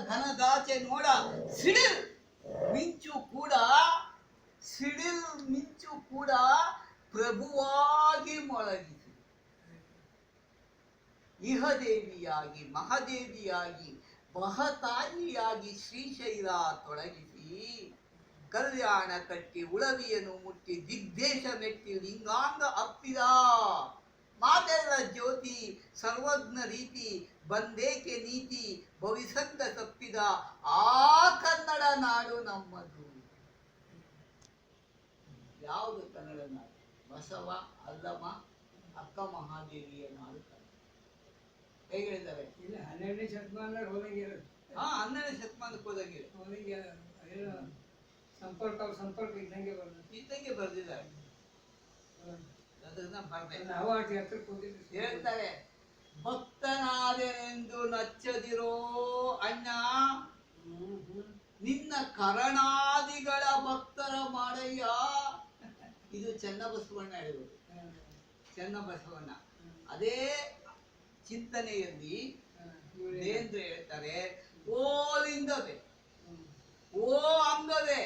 ಘನದಾಚೆ ನೋಡ ಸಿಡಿಲ್ ಮಿಂಚು ಕೂಡ ಸಿಡಿಲ್ ಮಿಂಚು ಕೂಡ ಪ್ರಭುವಾಗಿ ಮೊಳಗಿಸಿ ಇಹದೇವಿಯಾಗಿ ಮಹಾದೇವಿಯಾಗಿ ಮಹತಾಯಿಯಾಗಿ ಶ್ರೀಶೈಲ ತೊಳಗಿಸಿ ಕಲ್ಯಾಣ ಕಟ್ಟಿ ಉಳವಿಯನ್ನು ಮುಟ್ಟಿ ದಿಗ್ದೇಶ ಮೆಟ್ಟಿ ಲಿಂಗಾಂಗ ಅಪ್ಪಿದ ಮಾತೆಲ್ಲ ಜ್ಯೋತಿ ಸರ್ವಜ್ಞ ರೀತಿ ಬಂದೇಕೆ ನೀತಿ ಭವಿಸಂಗ ತಪ್ಪಿದ ಆ ಕನ್ನಡ ನಾಡು ನಮ್ಮದು. ಯಾವುದು ಕನ್ನಡ ನಾಡು? ಬಸವ ಅಲ್ಲಮ್ಮ ಅಕ್ಕ ಮಹಾದೇವಿಯ ನಾಡು. ಹೇಗೆ ಹೇಳಿದ್ದಾರೆ? ಇಲ್ಲ 12ನೇ ಶತಮಾನದಾಗ ಹೋದಂಗೆ. 12ನೇ ಶತಮಾನಕ್ಕೆ ಹೋದಂಗೆ ಸಂಪರ್ಕ ಇದ್ದಂಗೆ ಬರ್ದಿದ್ದಾರೆ. ಹೇಳ್ತಾರೆ, ಭಕ್ತನಾದೆನೆಂದು ನಚ್ಚದಿರೋ ಅಣ್ಣ, ನಿನ್ನ ಕರಣಾದಿಗಳ ಭಕ್ತರ ಮಾಡಯ್ಯ. ಇದು ಚನ್ನಬಸವಣ್ಣ ಹೇಳುವುದು. ಚನ್ನಬಸವಣ್ಣ ಅದೇ ಚಿಂತನೆಯಲ್ಲಿ ದೇಂದ್ರ ಹೇಳ್ತಾರೆ, ಓ ಲಿಂಗವೇ, ಓ ಅಂಗವೇ,